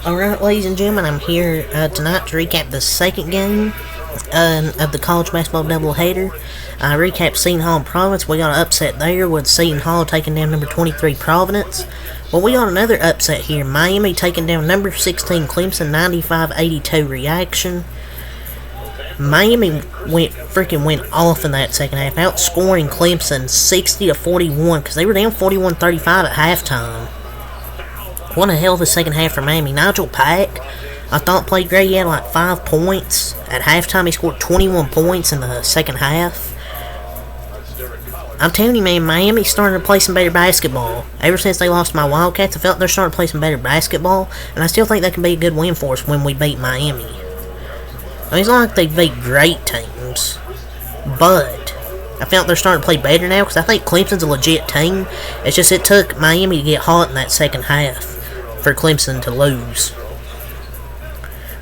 Alright, ladies and gentlemen, I'm here tonight to recap the second game of the college basketball doubleheader. I recapped Seton Hall and Providence. We got an upset there with Seton Hall taking down number 23 Providence. Well, we got another upset here. Miami taking down number 16 Clemson, 95-82 reaction. Miami went off in that second half, outscoring Clemson 60-41 because they were down 41-35 at halftime. What a hell of a second half for Miami. Nigel Pack, I thought, played great. He had like 5 points. At halftime, he scored 21 points in the second half. I'm telling you, man, Miami's starting to play some better basketball. Ever since they lost to my Wildcats, I felt they're starting to play some better basketball, and I still think that can be a good win for us when we beat Miami. I mean, it's not like they beat great teams, but I felt they're starting to play better now because I think Clemson's a legit team. It's just it took Miami to get hot in that second half for Clemson to lose.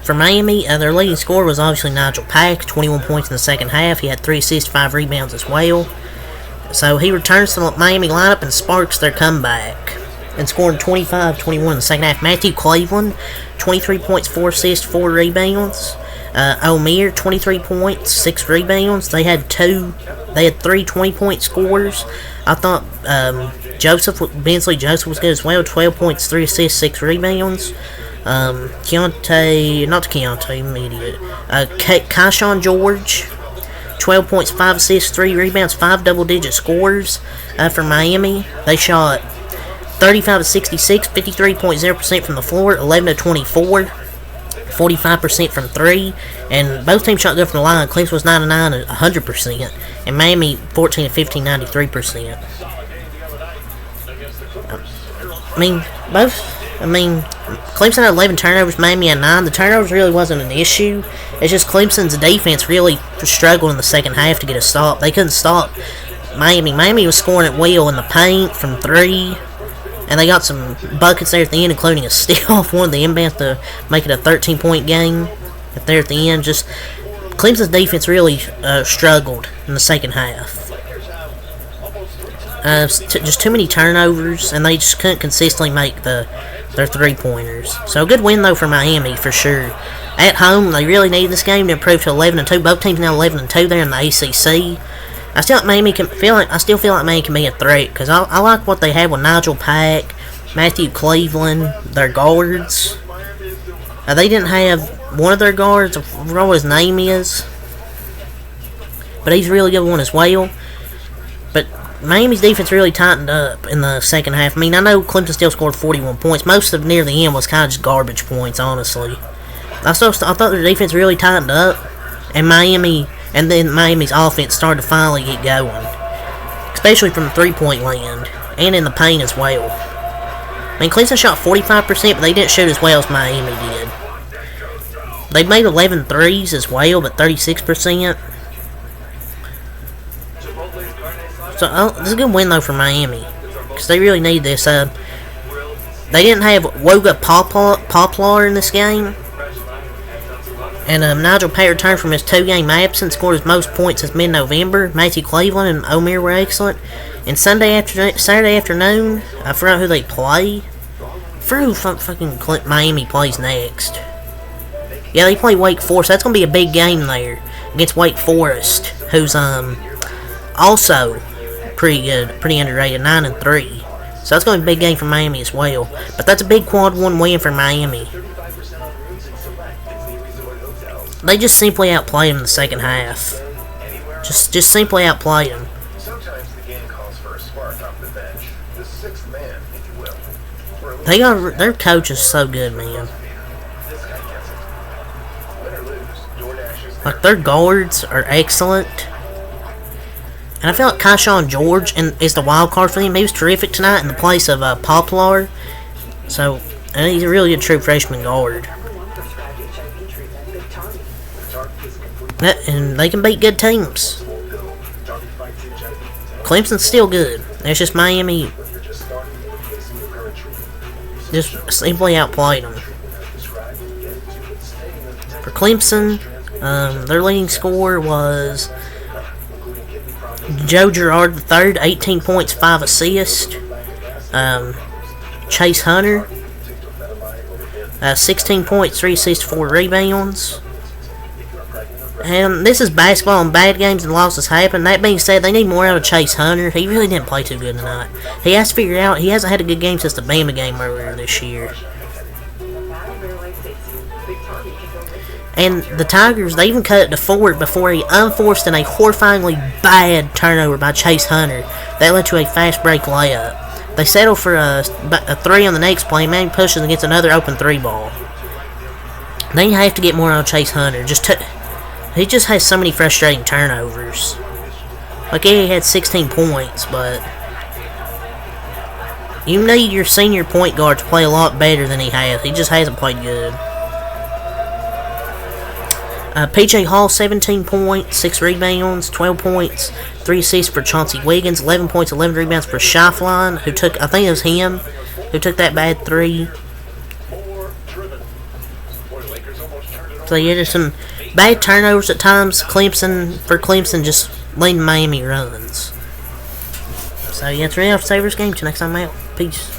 For Miami, their leading scorer was obviously Nigel Pack, 21 points in the second half. He had 3 assists, 5 rebounds as well. So he returns to the Miami lineup and sparks their comeback and scored 25-21 in the second half. Matthew Cleveland, 23 points, 4 assists, 4 rebounds. Omer, 23 points, 6 rebounds. They had 3 20-point scores. I thought Bensley Joseph was good as well. 12 points, 3 assists, 6 rebounds. Keyshawn George, 12 points, 5 assists, 3 rebounds, 5 double-digit scores for Miami. They shot 35-66, 53.0% from the floor, 11-24. 45% from 3, and both teams shot good from the line. Clemson was 9-9 at 100%, and Miami 14-15, 93%. Clemson had 11 turnovers, Miami had 9. The turnovers really wasn't an issue. It's just Clemson's defense really struggled in the second half to get a stop. They couldn't stop Miami. Miami was scoring at will in the paint from 3. And they got some buckets there at the end, including a steal off one of the inbounds to make it a 13-point game there at the end. Just Clemson's defense really struggled in the second half. Just too many turnovers, and they just couldn't consistently make their 3-pointers. So a good win, though, for Miami, for sure. At home, they really needed this game to improve to 11-2. Both teams now 11-2 there in the ACC. I still feel like Miami can be a threat because I like what they had with Nigel Pack, Matthew Cleveland, their guards. They didn't have one of their guards, I forgot what his name is, but he's a really good one as well. But Miami's defense really tightened up in the second half. I mean, I know Clemson still scored 41 points. Most of near the end was kind of just garbage points, honestly. I thought their defense really tightened up, and then Miami's offense started to finally get going, especially from the 3-point land and in the paint as well. I mean, Clemson shot 45%, but they didn't shoot as well as Miami did. They made 11 threes as well, but 36%. So this is a good win, though, for Miami because they really need this. They didn't have Woga Poplar in this game. And Nigel Pack returned from his 2-game absence, scored his most points since mid-November. Matthew Cleveland and Omer were excellent. And Saturday afternoon, I forgot who they play. I forgot who fucking Miami plays next. Yeah, they play Wake Forest. That's going to be a big game there against Wake Forest, who's also pretty good, pretty underrated, 9-3. So that's going to be a big game for Miami as well. But that's a big quad 1 win for Miami. They just simply outplayed them in the second half. Just simply outplayed them. Sometimes the game calls for a spark off the bench. The 6th man, if you will. Their coach is so good, man. Like, their guards are excellent. And I feel like Keyshawn George is the wild card for them. He was terrific tonight in the place of Poplar. So, and he's a really good true freshman guard. And they can beat good teams. Clemson's still good. It's just Miami just simply outplayed them. For Clemson, their leading scorer was Joe Girard III, 18 points, 5 assists. Chase Hunter, 16 points, 3 assists, 4 rebounds. And this is basketball, and bad games and losses happen. That being said, they need more out of Chase Hunter. He really didn't play too good tonight. He has to figure out, he hasn't had a good game since the Bama game earlier this year. And the Tigers, they even cut it to 4 before he unforced in a horrifyingly bad turnover by Chase Hunter. That led to a fast break layup. They settle for a 3 on the next play. Man pushes against another open 3 ball. They have to get more on Chase Hunter. He just has so many frustrating turnovers. Like, yeah, he had 16 points, but you need your senior point guard to play a lot better than he has. He just hasn't played good. P.J. Hall, 17 points, 6 rebounds, 12 points, 3 assists for Chauncey Wiggins, 11 points, 11 rebounds for Shyfline, who took, I think it was him, who took that bad 3. So yeah, there's some bad turnovers at times. Clemson just leading Miami runs. So yeah, it's really off Savers game. Till next time I'm out. Peace.